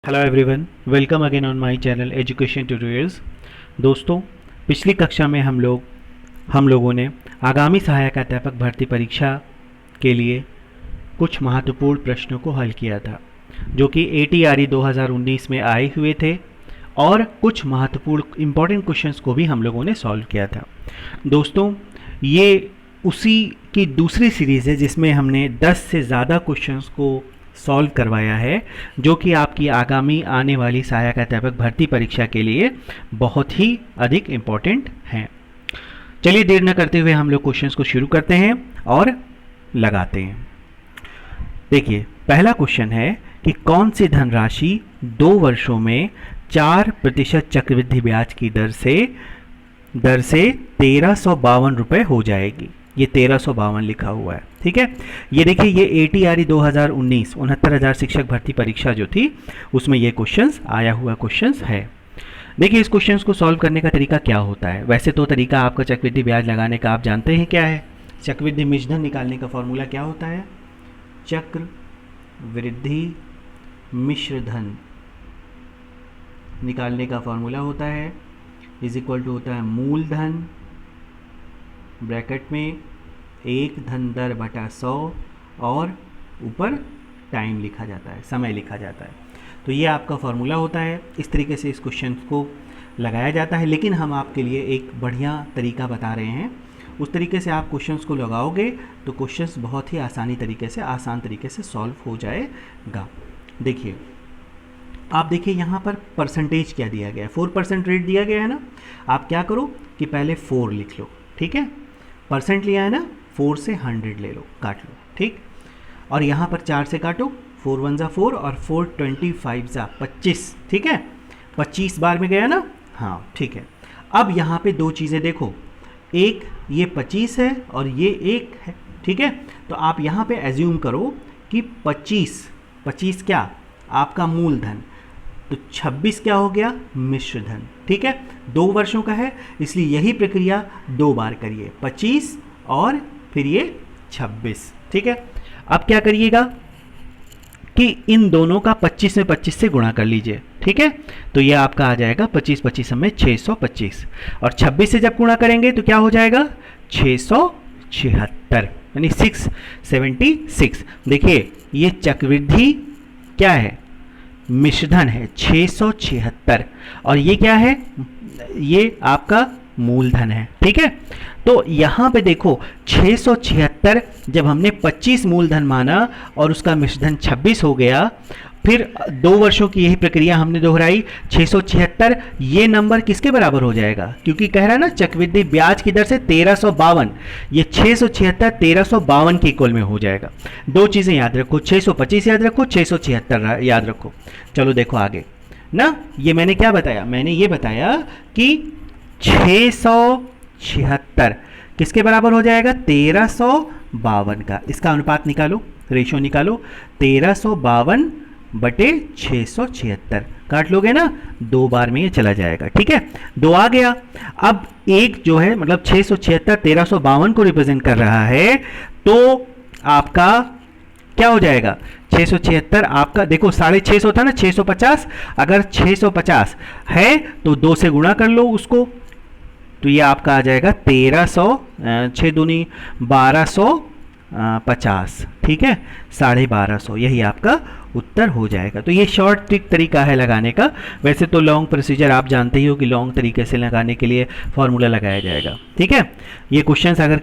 Hello everyone, welcome again on my channel education tutorials. दोस्तों, पिछली कक्षा में हम लोगों ने आगामी सहायक अध्यापक भर्ती परीक्षा के लिए कुछ महत्वपूर्ण प्रश्नों को हल किया था, जो कि ATRE 2019 में आए हुए थे, और कुछ महत्वपूर्ण इम्पॉर्टेंट क्वेश्चंस को भी हम लोगों ने सॉल्व किया था। दोस्तों, ये उसी की दूसरी सीरीज़ है जिसमें हमने 10 से ज़्यादा क्वेश्चंस को सॉल्व करवाया है, जो कि आपकी आगामी आने वाली सहायक अध्यापक भर्ती परीक्षा के लिए बहुत ही अधिक इम्पोर्टेंट हैं। चलिए देर न करते हुए हम लोग क्वेश्चंस को शुरू करते हैं और लगाते हैं। देखिए, पहला क्वेश्चन है कि कौन सी धनराशि 2 वर्षों में 4% चक्रवृद्धि ब्याज की दर से 1352 रुपये हो जाएगी। ये 1352 लिखा हुआ है, ठीक है। ये देखिए, ये ATRE 2019 69,000 शिक्षक भर्ती परीक्षा जो थी उसमें ये क्वेश्चंस आया हुआ क्वेश्चंस है। देखिए, इस क्वेश्चंस को सॉल्व करने का तरीका क्या होता है। वैसे तो तरीका आपका चक्रवृद्धि ब्याज लगाने का आप जानते हैं क्या है। चक्रवृद्धि मिश्रधन निकालने का फॉर्मूला क्या होता है। चक्रवृद्धि मिश्रधन निकालने का फॉर्मूला होता है इज इक्वल टू होता है मूलधन ब्रैकेट में 1 धन दर बटा 100 और ऊपर टाइम लिखा जाता है, समय लिखा जाता है। तो ये आपका फॉर्मूला होता है। इस तरीके से इस क्वेश्चन को लगाया जाता है, लेकिन हम आपके लिए एक बढ़िया तरीका बता रहे हैं। उस तरीके से आप क्वेश्चंस को लगाओगे तो क्वेश्चंस बहुत ही आसान तरीके से सॉल्व हो जाएगा। देखिए, आप देखिए यहाँ पर परसेंटेज क्या दिया गया है, 4% रेट दिया गया है ना। आप क्या करो कि पहले 4 लिख लो, ठीक है। परसेंट लिया है ना, 4 से 100 ले लो, काट लो, ठीक। और यहाँ पर 4 से काटो, 4 1 जा 4 और 4 25 जा 25, ठीक है। 25 बार में गया ना, हाँ ठीक है। अब यहाँ पे दो चीज़ें देखो, एक ये 25 है और ये 1 है, ठीक है। तो आप यहाँ पे एज्यूम करो कि 25 क्या आपका मूलधन, तो 26 क्या हो गया मिश्रधन, ठीक है। 2 वर्षों का है, इसलिए यही प्रक्रिया 2 बार करिए, 25 और फिर ये 26, ठीक है। अब क्या करिएगा कि इन दोनों का 25 में 25 से गुणा कर लीजिए, ठीक है। तो ये आपका आ जाएगा 25 में 625, और 26 से जब गुणा करेंगे तो क्या हो जाएगा 676, यानी 676। देखिए, ये चक्रवृद्धि क्या है, मिश्रधन है 676, और ये क्या है, ये आपका मूलधन है, ठीक है। तो यहाँ पे देखो 676 जब हमने 25 मूलधन माना और उसका मिश्रधन 26 हो गया, फिर 2 वर्षों की यही प्रक्रिया हमने दोहराई, 676 ये नंबर किसके बराबर हो जाएगा, क्योंकि कह रहा है ना चक्रवृद्धि ब्याज की दर से 1352, ये 676 1352 के इक्वल में हो जाएगा। दो चीज़ें याद रखो, 625 याद रखो, 676 याद रखो। चलो देखो आगे ना, ये मैंने क्या बताया, मैंने ये बताया कि 676 किसके बराबर हो जाएगा 1352 का। इसका अनुपात निकालो, रेशो निकालो, 1352 बटे 676, काट लोगे ना, 2 बार में ये चला जाएगा, ठीक है। 2 आ गया। अब एक जो है मतलब 676 1352 को रिप्रेजेंट कर रहा है, तो आपका क्या हो जाएगा 676 आपका, देखो 650 था ना, 650, अगर 650 है तो 2 से गुणा कर लो उसको, तो ये आपका आ जाएगा 1300, 6 दूनी 1250, ठीक है, 1250, यही आपका उत्तर हो जाएगा। तो ये शॉर्ट ट्रिक तरीका है लगाने का। वैसे तो लॉन्ग प्रोसीजर आप जानते ही हो कि लॉन्ग तरीके से लगाने के लिए फॉर्मूला लगाया जाएगा, ठीक है। ये क्वेश्चंस अगर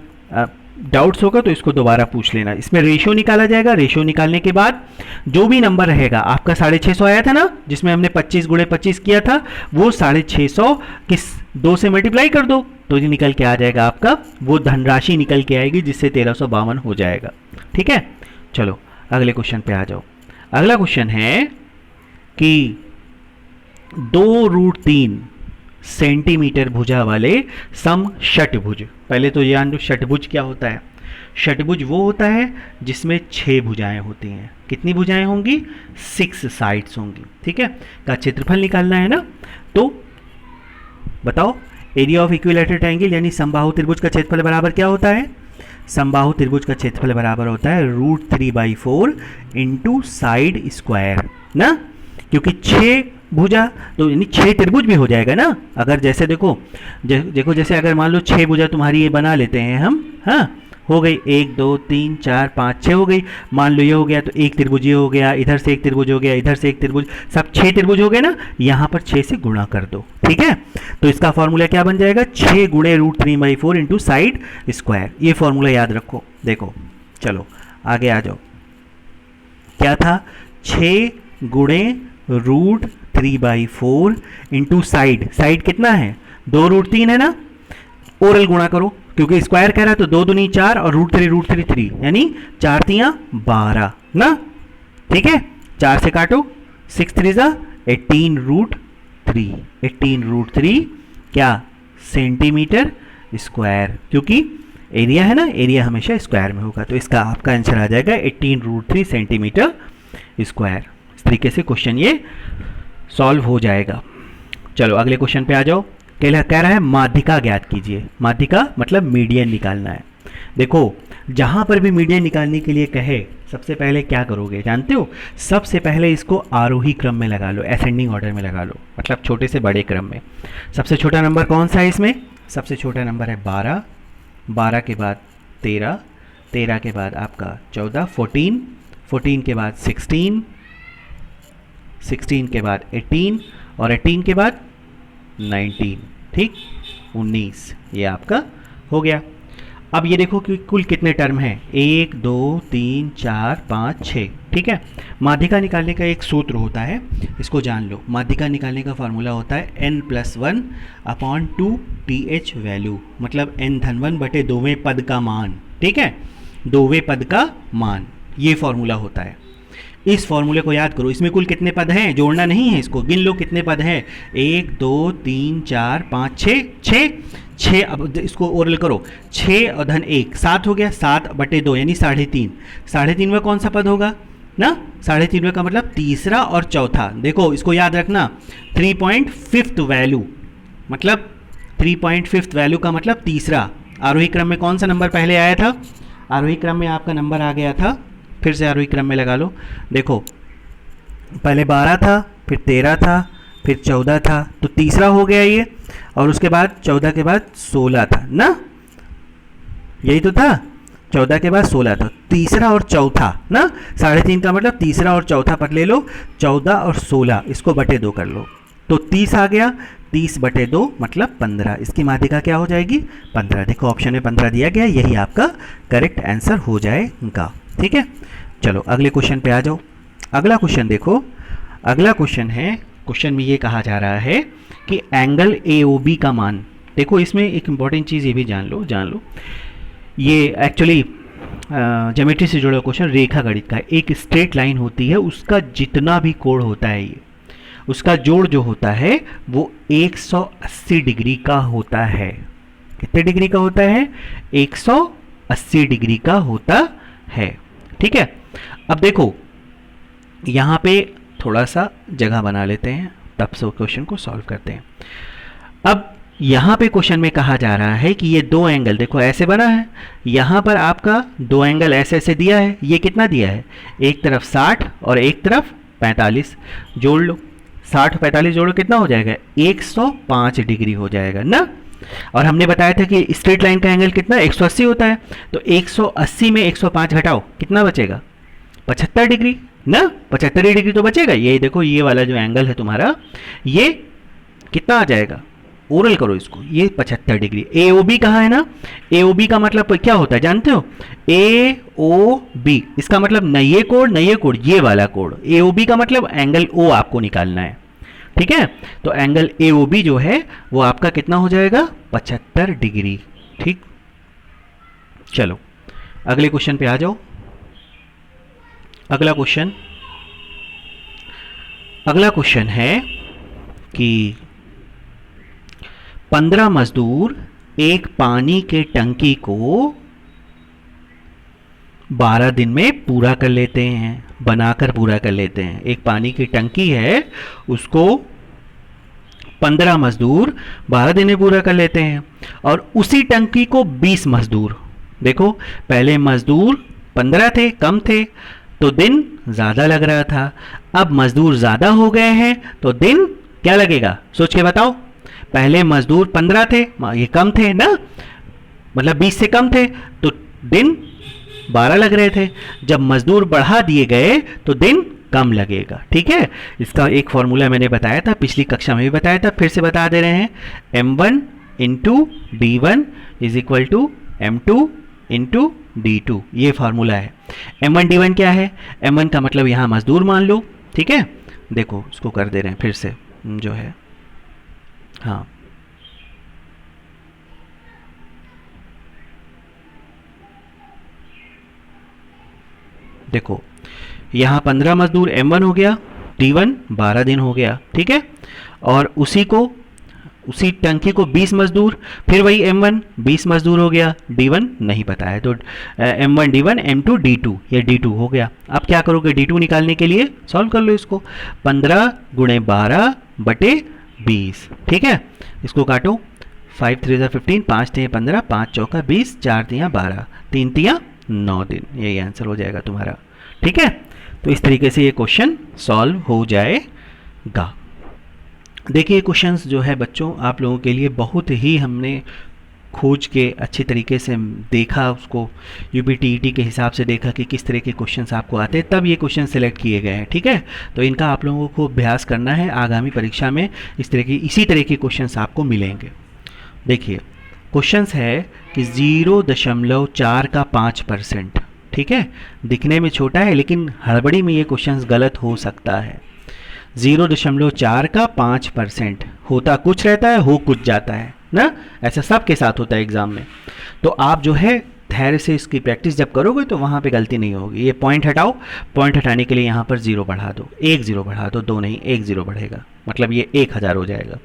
डाउट्स होगा तो इसको दोबारा पूछ लेना। इसमें रेशियो निकाला जाएगा, रेशियो निकालने के बाद जो भी नंबर रहेगा, आपका 650 आया था ना जिसमें हमने 25 × 25 किया था, वो 650 किस 2 से मल्टीप्लाई कर दो तो ये निकल के आ जाएगा आपका, वो धनराशि निकल के आएगी जिससे 1352 हो जाएगा, ठीक है। चलो अगले क्वेश्चन पे आ जाओ। अगला क्वेश्चन है कि 2√3 सेंटीमीटर भुजा वाले सम षटभुज। पहले तो जान लो षटभुज क्या होता है। षटभुज वो होता है जिसमें 6 भुजाएं होती हैं। कितनी भुजाएं होंगी, 6 साइड्स होंगी, ठीक है। का क्षेत्रफल निकालना है ना, तो बताओ एरिया ऑफ इक्विलैटरल ट्रायंगल यानी समबाहु त्रिभुज का क्षेत्रफल बराबर क्या होता है। समबाहु त्रिभुज का क्षेत्रफल बराबर होता है √3/4 इंटू साइड स्क्वायर ना। क्योंकि 6 भुजा तो यानी 6 त्रिभुज भी हो जाएगा ना। अगर जैसे देखो देखो जैसे अगर मान लो 6 भुजा तुम्हारी ये बना लेते हैं हम, हाँ हो गई 1 2 3 4 5 6 हो गई। मान लो ये हो गया तो एक त्रिभुज ये हो गया, इधर से एक त्रिभुज हो गया, इधर से एक त्रिभुज, सब 6 त्रिभुज हो गए ना। यहाँ पर 6 से गुणा कर दो, ठीक है। तो इसका फॉर्मूला क्या बन जाएगा, 6 गुणे √3/4 इंटू साइड स्क्वायर। ये फॉर्मूला याद रखो। देखो चलो आगे आ जाओ, क्या था, 6 गुणे √3/4 इंटू साइड, साइड कितना है 2√3 है ना, ओरल गुणा करो क्योंकि स्क्वायर कह रहा है तो 2 दूनी 4 और √3 3 यानी 4 तियां 12 ना, ठीक है। 4 से काटो 6 3 18√3, 18√3 क्या सेंटीमीटर स्क्वायर, क्योंकि एरिया है ना, एरिया हमेशा स्क्वायर में होगा। तो इसका आपका आंसर आ जाएगा 18√3 सेंटीमीटर स्क्वायर। इस तरीके से क्वेश्चन ये सॉल्व हो जाएगा। चलो अगले क्वेश्चन पे आ जाओ। कह रहा है माध्यिका ज्ञात कीजिए। माध्यिका मतलब मीडियन निकालना है। देखो जहां पर भी मीडियन निकालने के लिए कहे, सबसे पहले क्या करोगे जानते हो, सबसे पहले इसको आरोही क्रम में लगा लो, असेंडिंग ऑर्डर में लगा लो, मतलब छोटे से बड़े क्रम में। सबसे छोटा नंबर कौन सा है इसमें, सबसे छोटा नंबर है 12, 12 के बाद 13, 13 के बाद आपका 14, 14, 14 के बाद 16, 16 के बाद 18 और 18 के बाद 19, ठीक 19, ये आपका हो गया। अब ये देखो कि कुल कितने टर्म हैं, 1 2 3 4 5 6, ठीक है। माध्यिका निकालने का एक सूत्र होता है, इसको जान लो। माध्यिका निकालने का फार्मूला होता है n+1/2 TH वैल्यू, मतलब n-1 दोवें पद का मान, ठीक है, दोवें पद का मान, ये फॉर्मूला होता है। इस फॉर्मूले को याद करो। इसमें कुल कितने पद हैं, जोड़ना नहीं है, इसको गिन लो कितने पद हैं, 1 2 3 4 5 6 6। अब इसको ओरल करो, 6 और धन 1 7 हो गया, 7/2 यानी 3.5, 3.5 में कौन सा पद होगा ना, 3.5 में का मतलब तीसरा और चौथा। देखो इसको याद रखना, 3.5 वैल्यू, मतलब 3.5 वैल्यू का मतलब तीसरा। आरोही क्रम में कौन सा नंबर पहले आया था, आरोही क्रम में आपका नंबर आ गया था, फिर से आरोही क्रम में लगा लो। देखो पहले 12 था, फिर 13 था, फिर 14 था, तो तीसरा हो गया ये, और उसके बाद 14 के बाद 16 था ना, यही तो था, 14 के बाद 16 था, तीसरा और चौथा ना, 3.5 का मतलब तीसरा और चौथा पद ले लो, 14 और 16 इसको बटे 2 कर लो, तो 30 आ गया, 30/2 मतलब 15। इसकी माध्यिका क्या हो जाएगी 15। देखो ऑप्शन में 15 दिया गया, यही आपका करेक्ट आंसर हो जाएगा, ठीक है। चलो अगले क्वेश्चन पे आ जाओ। अगला क्वेश्चन देखो, अगला क्वेश्चन है, क्वेश्चन में ये कहा जा रहा है कि एंगल AOB का मान, देखो इसमें एक इंपॉर्टेंट चीज़ ये भी जान लो, ये एक्चुअली ज्योमेट्री से जुड़ा क्वेश्चन, रेखा गणित का। एक स्ट्रेट लाइन होती है, उसका जितना भी कोण होता है, ये उसका जोड़ जो होता है वो 180 डिग्री का होता है। कितने डिग्री का होता है, 180 डिग्री का होता है, ठीक है। अब देखो यहाँ पे थोड़ा सा जगह बना लेते हैं, तब से क्वेश्चन को सॉल्व करते हैं। अब यहाँ पे क्वेश्चन में कहा जा रहा है कि ये दो एंगल देखो ऐसे बना है, यहाँ पर आपका दो एंगल ऐसे ऐसे दिया है, ये कितना दिया है, एक तरफ 60 और एक तरफ 45, जोड़ लो, 60 और 45 जोड़ो कितना हो जाएगा, 105 डिग्री हो जाएगा ना। और हमने बताया था कि स्ट्रेट लाइन का एंगल कितना 180 होता है, तो 180 में 105 घटाओ कितना बचेगा, 75 डिग्री ना, 75 डिग्री तो बचेगा। ये देखो ये वाला जो एंगल है तुम्हारा, ये कितना आ जाएगा, ओरल करो इसको, ये 75 डिग्री। AOB कहाँ है ना, AOB का मतलब क्या होता है जानते हो, AOB इसका मतलब न ये कोण ये वाला कोण, AOB का मतलब एंगल O आपको निकालना है, ठीक है। तो एंगल AOB जो है वो आपका कितना हो जाएगा, 75 डिग्री, ठीक। चलो अगले क्वेश्चन पे आ जाओ। अगला क्वेश्चन है कि 15 मजदूर एक पानी के टंकी को 12 दिन में पूरा कर लेते हैं, बनाकर पूरा कर लेते हैं। एक पानी की टंकी है, उसको 15 मजदूर 12 दिन में पूरा कर लेते हैं, और उसी टंकी को 20 मजदूर, देखो पहले मजदूर 15 थे, कम थे, तो दिन ज़्यादा लग रहा था। अब मजदूर ज़्यादा हो गए हैं तो दिन क्या लगेगा, सोच के बताओ। पहले मजदूर 15 थे, ये कम थे ना, मतलब 20 से कम थे, तो दिन 12 लग रहे थे। जब मजदूर बढ़ा दिए गए तो दिन कम लगेगा। ठीक है, इसका एक फॉर्मूला मैंने बताया था, पिछली कक्षा में भी बताया था, फिर से बता दे रहे हैं। m1 into d1 is equal to m2 into d2, ये फार्मूला है। m1 d1 क्या है, m1 का मतलब यहाँ मजदूर मान लो। ठीक है, देखो इसको कर दे रहे हैं फिर से जो है, हाँ देखो यहाँ 15 मजदूर m1 हो गया, d1 12 दिन हो गया। ठीक है, और उसी टंकी को 20 मजदूर, फिर वही m1 20 मजदूर हो गया, d1 नहीं पता है, तो m1 d1 m2 d2, ये d2 हो गया। अब क्या करोगे, d2 निकालने के लिए सॉल्व कर लो इसको, 15 गुणे 12 बटे 20। ठीक है, इसको काटो, 5 3 15, 5 3 15, 5 चौका 20, 4 तियाँ 12, 3 तियाँ 9 दिन, यही आंसर हो जाएगा तुम्हारा। ठीक है, तो इस तरीके से ये क्वेश्चन सॉल्व हो जाएगा। देखिए क्वेश्चंस जो है बच्चों आप लोगों के लिए बहुत ही हमने खोज के अच्छे तरीके से देखा, उसको यूपीटीईटी के हिसाब से देखा कि किस तरह के क्वेश्चंस आपको आते हैं, तब ये क्वेश्चन सेलेक्ट किए गए हैं। ठीक है, तो इनका आप लोगों को अभ्यास करना है, आगामी परीक्षा में इसी तरह के क्वेश्चंस आपको मिलेंगे। देखिए क्वेश्चंस है कि 0.4 का 5%। ठीक है, दिखने में छोटा है लेकिन हड़बड़ी में ये क्वेश्चंस गलत हो सकता है। 0.4 का 5% होता कुछ रहता है, हो कुछ जाता है ना, ऐसा सबके साथ होता है एग्जाम में। तो आप जो है धैर्य से इसकी प्रैक्टिस जब करोगे तो वहाँ पे गलती नहीं होगी। ये पॉइंट हटाओ, पॉइंट हटाने के लिए यहाँ पर 0 बढ़ा दो, 1 0 बढ़ा दो, 2 नहीं 1 0 बढ़ेगा, मतलब ये 1000 हो जाएगा।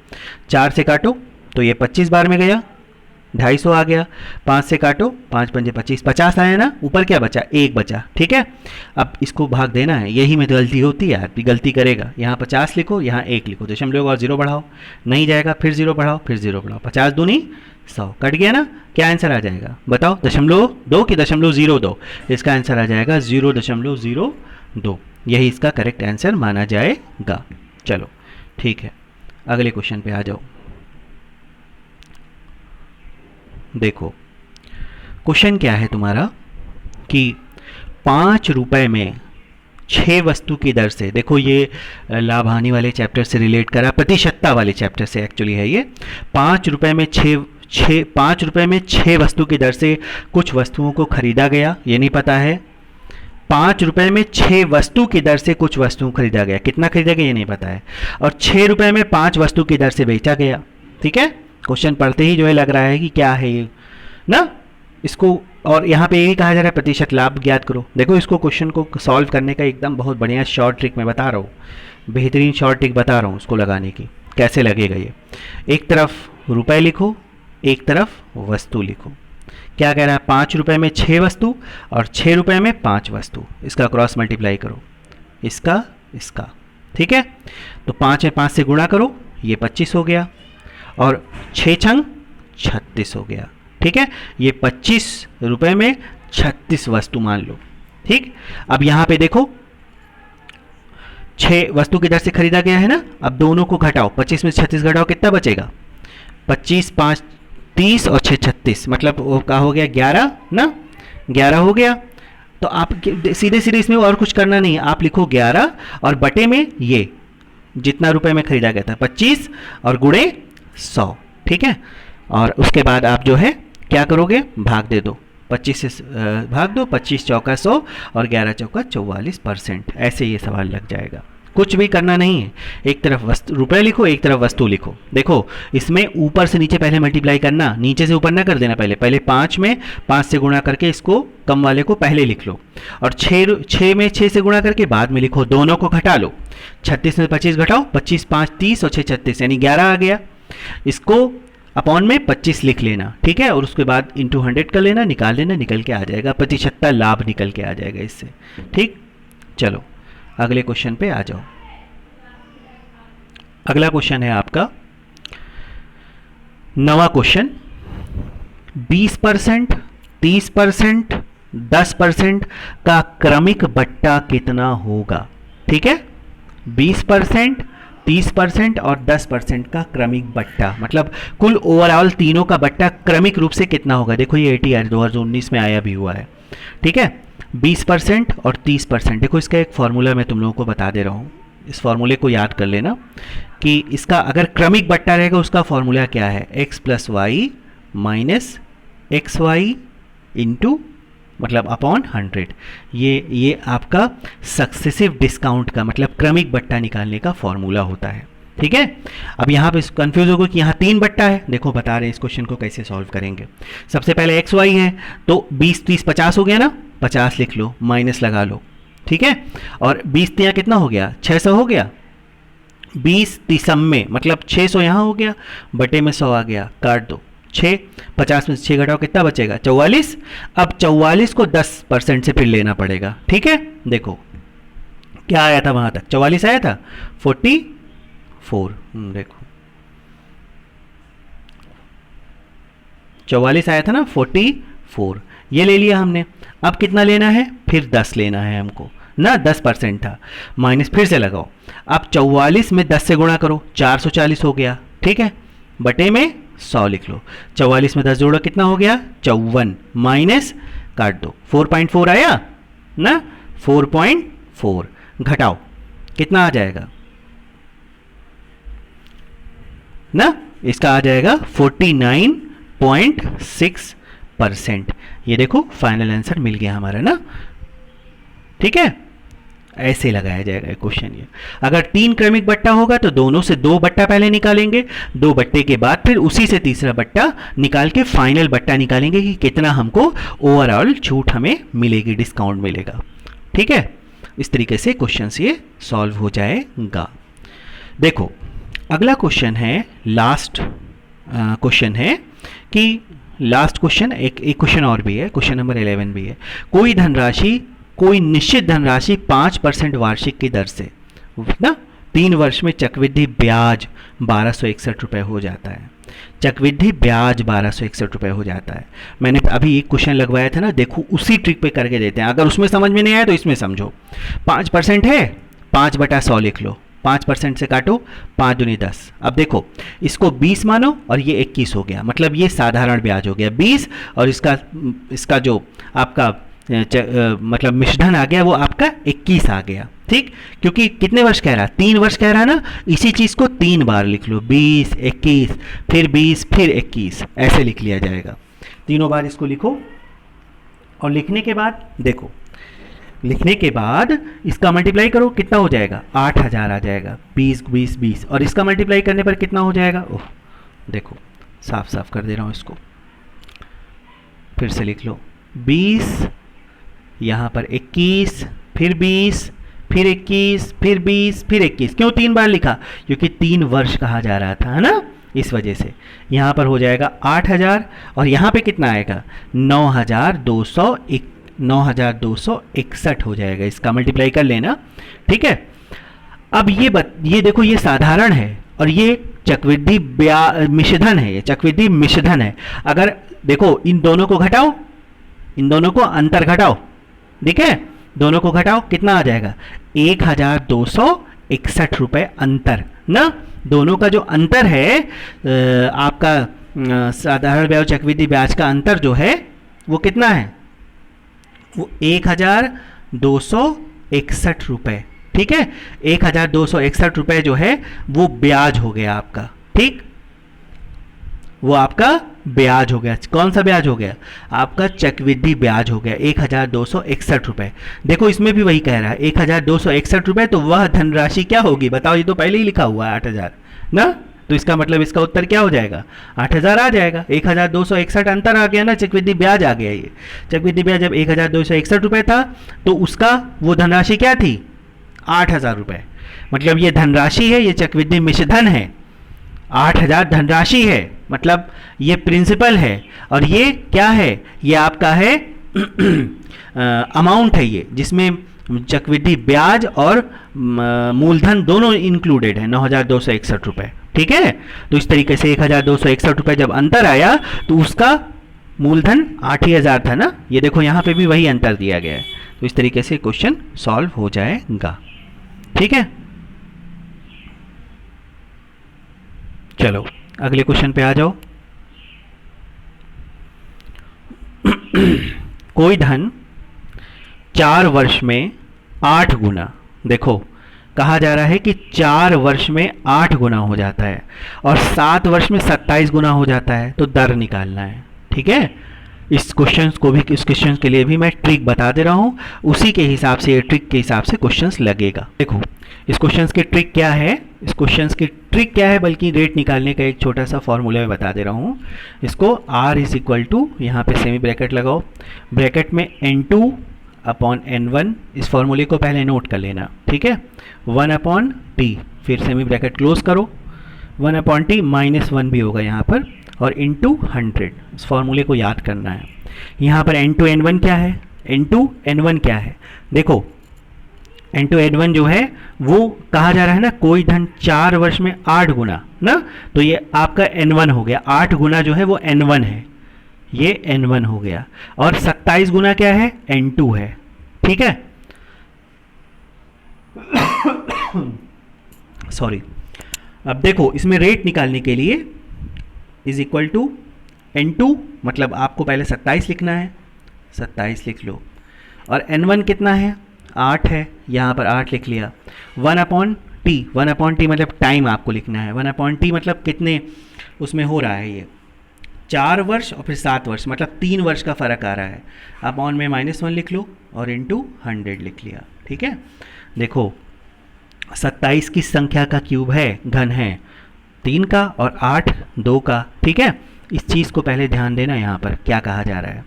4 से काटो तो ये 25 बार में गया, 250 आ गया। 5 से काटो, 5 पंजे 25, 50 आया ना, ऊपर क्या बचा, 1 बचा। ठीक है, अब इसको भाग देना है, यही में गलती होती है, आदमी गलती करेगा। यहाँ 50 लिखो, यहाँ 1 लिखो, दशमलव और 0 बढ़ाओ, नहीं जाएगा, फिर 0 बढ़ाओ, फिर 0 बढ़ाओ, 50 दूनी 100, कट गया ना। क्या आंसर आ जाएगा बताओ, 0.2 कि 0.02? इसका आंसर आ जाएगा 0.02, यही इसका करेक्ट आंसर माना जाएगा। चलो ठीक है, अगले क्वेश्चन पे आ जाओ। देखो क्वेश्चन क्या है तुम्हारा कि 5 रुपए में 6 वस्तु की दर से, देखो ये लाभ हानि वाले चैप्टर से रिलेट करा, प्रतिशतता वाले चैप्टर से एक्चुअली है ये। 5 रुपए में 6 वस्तु की दर से कुछ वस्तुओं को खरीदा गया, ये नहीं पता है। 5 रुपए में 6 वस्तु की दर से कुछ वस्तुओं खरीदा गया, कितना खरीदा गया ये नहीं पता है। और 6 रुपए में 5 वस्तु की दर से बेचा गया। ठीक है, क्वेश्चन पढ़ते ही जो है लग रहा है कि क्या है ये ना, इसको, और यहाँ पे ये कहा जा रहा है प्रतिशत लाभ ज्ञात करो। देखो इसको क्वेश्चन को सॉल्व करने का एकदम बहुत बढ़िया शॉर्ट ट्रिक मैं बता रहा हूँ, बेहतरीन शॉर्ट ट्रिक बता रहा हूँ उसको लगाने की, कैसे लगेगा ये। एक तरफ रुपए लिखो, एक तरफ वस्तु लिखो। क्या कह रहा है, 5 रुपए में 6 वस्तु और 6 रुपए में 5 वस्तु, इसका क्रॉस मल्टीप्लाई करो, इसका इसका। ठीक है, तो 5 में 5 से गुणा करो, ये 25 हो गया, और 6 छंग 36 हो गया। ठीक है, ये 25 रुपए में 36 वस्तु मान लो। ठीक, अब यहाँ पे देखो 6 वस्तु की दर से खरीदा गया है ना, अब दोनों को घटाओ, 25 में 36 घटाओ, कितना बचेगा, 25 5 30 और 6 36, मतलब वो क्या हो गया 11 ना, 11 हो गया। तो आप सीधे सीधे इसमें और कुछ करना नहीं है, आप लिखो 11 और बटे में ये जितना रुपए में खरीदा गया था 25 और गुणे 100। ठीक है, और उसके बाद आप जो है क्या करोगे, भाग दे दो, 25 से भाग दो, 25 चौका 100 और 11 चौका 44%, ऐसे ये सवाल लग जाएगा। कुछ भी करना नहीं है, एक तरफ वस्तु रुपए लिखो, एक तरफ वस्तु लिखो। देखो इसमें ऊपर से नीचे पहले मल्टीप्लाई करना, नीचे से ऊपर ना कर देना, पहले 5 में 5 से गुणा करके इसको कम वाले को पहले लिख लो, और 6 में 6 से गुणा करके बाद में लिखो, दोनों को घटा लो। 36 में 25 घटाओ, 25 5 30 और 6 36, यानी 11 आ गया। इसको अपॉन में 25 लिख लेना। ठीक है, और उसके बाद इंटू 100 कर लेना, निकाल लेना, निकल के आ जाएगा, प्रतिशतता लाभ निकल के आ जाएगा इससे। ठीक, चलो अगले क्वेश्चन पे आ जाओ। अगला क्वेश्चन है आपका 9वां क्वेश्चन, 20%, 30%, 10% का क्रमिक बट्टा कितना होगा। ठीक है, 20%, 30% और 10% का क्रमिक बट्टा, मतलब कुल ओवरऑल तीनों का बट्टा क्रमिक रूप से कितना होगा। देखो ये 2019 में आया भी हुआ है, ठीक है। 20% और 30%, देखो इसका एक फॉर्मूला मैं तुम लोगों को बता दे रहा हूँ, इस फॉर्मूले को याद कर लेना कि इसका अगर क्रमिक बट्टा रहेगा उसका फॉर्मूला क्या है, x plus y minus x y into मतलब अपॉन 100। ये आपका सक्सेसिव डिस्काउंट का मतलब क्रमिक बट्टा निकालने का फॉर्मूला होता है, ठीक है। अब यहाँ पे कंफ्यूज होगा कि यहाँ 3 बट्टा है, देखो बता रहे हैं इस क्वेश्चन को कैसे सॉल्व करेंगे। सबसे पहले एक्स वाई है तो 20 30 50 हो गया ना, 50 लिख लो, माइनस लगा लो, ठीक है। और 20 तिया कितना हो गया, 600 हो गया। 20 तीसम में मतलब 600 यहाँ हो गया, बटे में 100 आ गया, काट दो 6, 50 में 6 घटाओ कितना बचेगा, 44। अब 44 को 10% से फिर लेना पड़ेगा, ठीक है। देखो क्या आया था वहां तक, 44 आया था, 44, देखो 44 आया था ना, 44 ये ले लिया हमने। अब कितना लेना है, फिर 10 लेना है हमको ना, 10% था, माइनस फिर से लगाओ। अब 44 में 10 से गुणा करो, 440 हो गया, ठीक है, बटे में 100 लिख लो। 44 में 10 जोड़ो कितना हो गया, 54, माइनस काट दो, 4.4 आया ना, 4.4 घटाओ कितना आ जाएगा ना, इसका आ जाएगा 49.6%। ये देखो फाइनल आंसर मिल गया हमारा ना, ठीक है। ऐसे लगाया जाएगा क्वेश्चन ये। अगर 3 क्रमिक बट्टा होगा तो दोनों से 2 बट्टा पहले निकालेंगे, 2 बट्टे के बाद फिर उसी से तीसरा बट्टा निकाल के फाइनल बट्टा निकालेंगे कि कितना हमको ओवरऑल छूट हमें मिलेगी, डिस्काउंट मिलेगा, ठीक है। इस तरीके से क्वेश्चन ये सॉल्व हो जाएगा। देखो अगला क्वेश्चन है, लास्ट क्वेश्चन है कि लास्ट क्वेश्चन, एक क्वेश्चन और भी है, क्वेश्चन नंबर 11 भी है। कोई निश्चित धनराशि 5% वार्षिक की दर से ना 3 वर्ष में चक्रवृद्धि ब्याज 1261 रुपये हो जाता है। चक्रवृद्धि ब्याज 1261 रुपये हो जाता है। मैंने अभी एक क्वेश्चन लगवाया था ना, देखो उसी ट्रिक पे करके देते हैं, अगर उसमें समझ में नहीं आया तो इसमें समझो। 5% है, 5/100 लिख लो, 5% से काटो, 5 दूनी 10। अब देखो इसको 20 मानो और ये 21 हो गया, मतलब ये साधारण ब्याज हो गया 20, और इसका जो आपका मतलब मिश्रधन आ गया वो आपका 21 आ गया, ठीक। क्योंकि कितने वर्ष कह रहा है, 3 वर्ष कह रहा है ना, इसी चीज़ को 3 बार लिख लो, 20 21 फिर 20 फिर 21, ऐसे लिख लिया जाएगा। तीनों बार इसको लिखो और लिखने के बाद देखो, लिखने के बाद इसका मल्टीप्लाई करो, कितना हो जाएगा, 8000 आ जाएगा, 20 20 20, और इसका मल्टीप्लाई करने पर कितना हो जाएगा, ओह देखो साफ साफ कर दे रहा हूँ इसको, फिर से लिख लो, 20 यहाँ पर 21 फिर 20 फिर 21 फिर 20 फिर 21। क्यों 3 बार लिखा, क्योंकि 3 वर्ष कहा जा रहा था, है ना, इस वजह से। यहाँ पर हो जाएगा 8000 और यहाँ पे कितना आएगा, 9261 हो जाएगा, इसका मल्टीप्लाई कर लेना, ठीक है। अब ये देखो ये साधारण है और ये चक्रवृद्धि मिश्रधन है, ये चक्रवृद्धि मिश्रधन है। अगर देखो इन दोनों को घटाओ, इन दोनों को अंतर घटाओ, ठीक है, दोनों को घटाओ कितना आ जाएगा, 1261 रुपये अंतर ना। दोनों का जो अंतर है आपका साधारण ब्याज चक्रवृद्धि ब्याज का अंतर जो है वो कितना है, वो 1261 रुपये, ठीक है। 1261 रुपये जो है वो ब्याज हो गया आपका, ठीक, वो आपका ब्याज हो गया। कौन सा ब्याज हो गया, आपका चक्रवृद्धि ब्याज हो गया 1261 रुपये। देखो इसमें भी वही कह रहा है 1261 रुपये, तो वह धनराशि क्या होगी बताओ, ये तो पहले ही लिखा हुआ है 8000 ना, तो इसका मतलब इसका उत्तर क्या हो जाएगा, 8000 आ जाएगा। 1261 अंतर आ गया ना, चक्रवृद्धि ब्याज आ गया। ये चक्रवृद्धि ब्याज जब 1261 रुपये था तो उसका वो धनराशि क्या थी, 8000 रुपये। मतलब ये धनराशि है, ये चक्रवृद्धि मिश्रधन है, 8000 धनराशि है, मतलब ये प्रिंसिपल है, और ये क्या है, ये आपका है अमाउंट है ये, जिसमें चक्रवृद्धि ब्याज और मूलधन दोनों इंक्लूडेड है, 9261 रुपये, ठीक है। तो इस तरीके से 1261 रुपये जब अंतर आया तो उसका मूलधन 8000 था ना, ये देखो यहाँ पे भी वही अंतर दिया गया है। तो इस तरीके से क्वेश्चन सॉल्व हो जाएगा, ठीक है। चलो अगले क्वेश्चन पे आ जाओ। कोई धन 4 वर्ष में 8 गुना, देखो कहा जा रहा है कि 4 वर्ष में 8 गुना हो जाता है और 7 वर्ष में 27 गुना हो जाता है, तो दर निकालना है। ठीक है, इस क्वेश्चन के लिए भी मैं ट्रिक बता दे रहा हूँ, उसी के हिसाब से, ये ट्रिक के हिसाब से क्वेश्चन लगेगा। देखो इस क्वेश्चन की ट्रिक क्या है, बल्कि रेट निकालने का एक छोटा सा फॉर्मूला मैं बता दे रहा हूँ। इसको R इज इक्वल टू, यहाँ पे सेमी ब्रैकेट लगाओ, ब्रैकेट में N2 अपॉन N1, इस फॉर्मूले को पहले नोट कर लेना। ठीक है, 1 अपॉन टी, फिर सेमी ब्रैकेट क्लोज करो, 1 अपॉन टी -1 भी होगा यहाँ पर, और इंटू 100, इस फॉर्मूले को याद करना है। यहाँ पर N2 N1 क्या है, देखो N2 N1 जो है वो कहा जा रहा है ना, कोई धन 4 वर्ष में 8 गुना ना, तो ये आपका N1 हो गया, 8 गुना जो है वो N1 है, ये N1 हो गया, और 27 गुना क्या है, N2 है। ठीक है, सॉरी। अब देखो इसमें रेट निकालने के लिए इज इक्वल टू N2, मतलब आपको पहले 27 लिखना है, 27 लिख लो, और N1 कितना है, 8 है, यहाँ पर 8 लिख लिया, 1 अपॉन टी मतलब टाइम आपको लिखना है, 1 अपॉन टी मतलब कितने उसमें हो रहा है, ये 4 वर्ष और फिर 7 वर्ष, मतलब 3 वर्ष का फ़र्क आ रहा है, अपॉन में -1 लिख लो और इंटू 100 लिख लिया। ठीक है, देखो 27 की संख्या का क्यूब है, घन है 3 का, और 8 2 का। ठीक है, इस चीज़ को पहले ध्यान देना, यहाँ पर क्या कहा जा रहा है।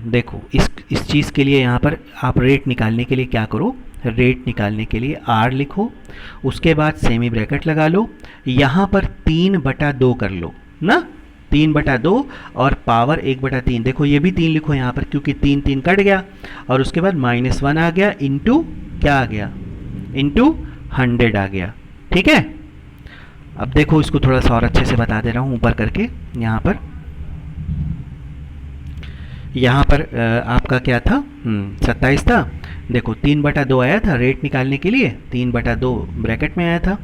देखो इस चीज़ के लिए यहाँ पर आप रेट निकालने के लिए क्या करो, रेट निकालने के लिए R लिखो, उसके बाद सेमी ब्रैकेट लगा लो, यहाँ पर 3/2 कर लो ना, 3/2 और पावर 1/3, देखो ये भी 3 लिखो यहाँ पर, क्योंकि 3 कट गया, और उसके बाद -1 आ गया, इंटू क्या आ गया, इंटू 100 आ गया। ठीक है, अब देखो इसको थोड़ा सा और अच्छे से बता दे रहा हूँ ऊपर करके, यहाँ पर आपका क्या था, 27 था, देखो 3/2 आया था रेट निकालने के लिए, 3/2 ब्रैकेट में आया था,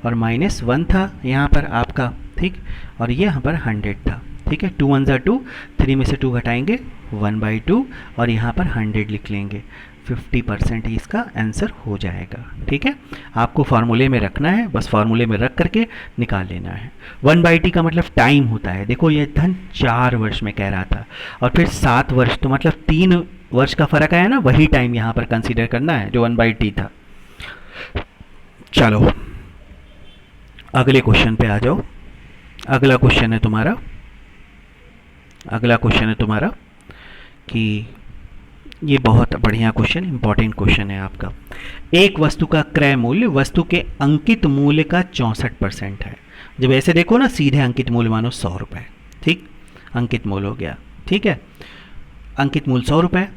और -1 था यहाँ पर आपका। ठीक, और ये यहाँ पर 100 था। ठीक है, 2 1 ज़ा 2, 3 में से 2 घटाएंगे 1/2, और यहाँ पर 100 लिख लेंगे, 50% ही इसका आंसर हो जाएगा। ठीक है, आपको फार्मूले में रखना है, बस फार्मूले में रख करके निकाल लेना है। 1/t का मतलब टाइम होता है, देखो ये धन 4 वर्ष में कह रहा था, और फिर 7 वर्ष, तो मतलब 3 वर्ष का फर्क आया ना, वही टाइम यहाँ पर कंसीडर करना है जो 1/t था। चलो अगले क्वेश्चन पे आ जाओ। अगला क्वेश्चन है तुम्हारा कि ये बहुत बढ़िया क्वेश्चन, इंपॉर्टेंट क्वेश्चन है आपका। एक वस्तु का क्रय मूल्य वस्तु के अंकित मूल्य का 64% है। जब ऐसे देखो ना, सीधे अंकित मूल्य मानो 100 रुपये, ठीक, अंकित मूल्य हो गया। ठीक है, अंकित मूल्य 100 रुपये,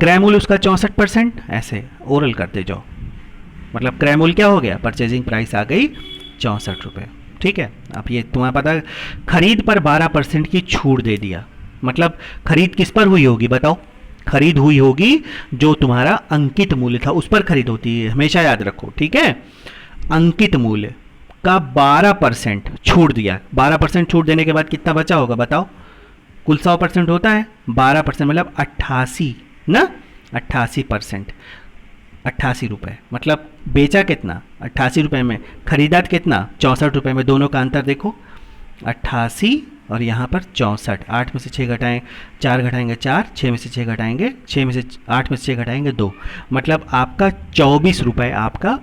क्रय मूल्य उसका 64%, ऐसे ओरल करते जाओ, मतलब क्रय मूल्य क्या हो गया, परचेजिंग प्राइस आ गई 64 रुपये। ठीक है, अब ये तुम्हें पता है, खरीद पर 12% की छूट दे दिया, मतलब खरीद किस पर हुई होगी बताओ, खरीद हुई होगी जो तुम्हारा अंकित मूल्य था उस पर खरीद होती है, हमेशा याद रखो। ठीक है, अंकित मूल्य का 12% छूट दिया, 12% छूट देने के बाद कितना बचा होगा बताओ, कुल 100% होता है, 12% मतलब 88 ना, 88%, 88 रुपये, मतलब बेचा कितना 88 रुपये में, खरीदा कितना 64 रुपये में, दोनों का अंतर देखो 88 और यहाँ पर 64, 8 में से 6 घटाएं, 4 घटाएंगे 4, 6 में से 6 घटाएंगे 6 में से 8 में से 6 घटाएंगे 2, मतलब आपका 24 रुपये आपका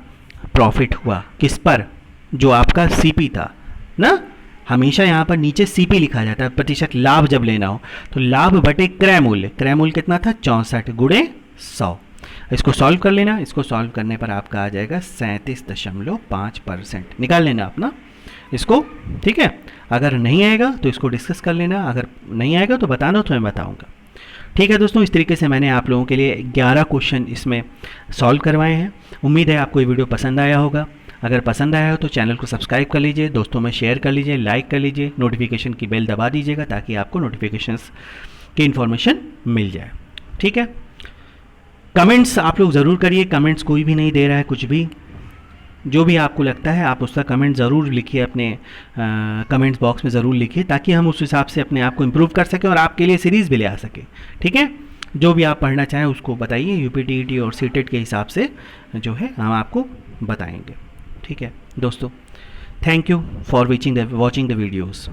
प्रॉफिट हुआ, किस पर, जो आपका सीपी था ना, हमेशा यहाँ पर नीचे सीपी लिखा जाता है, प्रतिशत लाभ जब लेना हो तो लाभ बटे क्रय मूल्य, क्रय मूल्य कितना था 64 गुणे 100, इसको सॉल्व कर लेना, इसको सॉल्व करने पर आपका आ जाएगा 37.5%, निकाल लेना अपना इसको। ठीक है, अगर नहीं आएगा तो इसको डिस्कस कर लेना, अगर नहीं आएगा तो बताना, तो मैं बताऊंगा। ठीक है दोस्तों, इस तरीके से मैंने आप लोगों के लिए 11 क्वेश्चन इसमें सॉल्व करवाए हैं। उम्मीद है आपको ये वीडियो पसंद आया होगा, अगर पसंद आया हो तो चैनल को सब्सक्राइब कर लीजिए, दोस्तों में शेयर कर लीजिए, लाइक कर लीजिए, नोटिफिकेशन की बेल दबा दीजिएगा ताकि आपको नोटिफिकेशंस की इन्फॉर्मेशन मिल जाए। ठीक है, कमेंट्स आप लोग ज़रूर करिए, कमेंट्स कोई भी नहीं दे रहा है कुछ भी, जो भी आपको लगता है आप उसका कमेंट ज़रूर लिखिए, अपने कमेंट्स बॉक्स में ज़रूर लिखिए, ताकि हम उस हिसाब से अपने आप को इम्प्रूव कर सकें और आपके लिए सीरीज़ भी ले आ सकें। ठीक है, जो भी आप पढ़ना चाहें उसको बताइए, यूपीटीईटी और सीटेट के हिसाब से जो है हम आपको बताएंगे। ठीक है दोस्तों, thank you for watching the videos.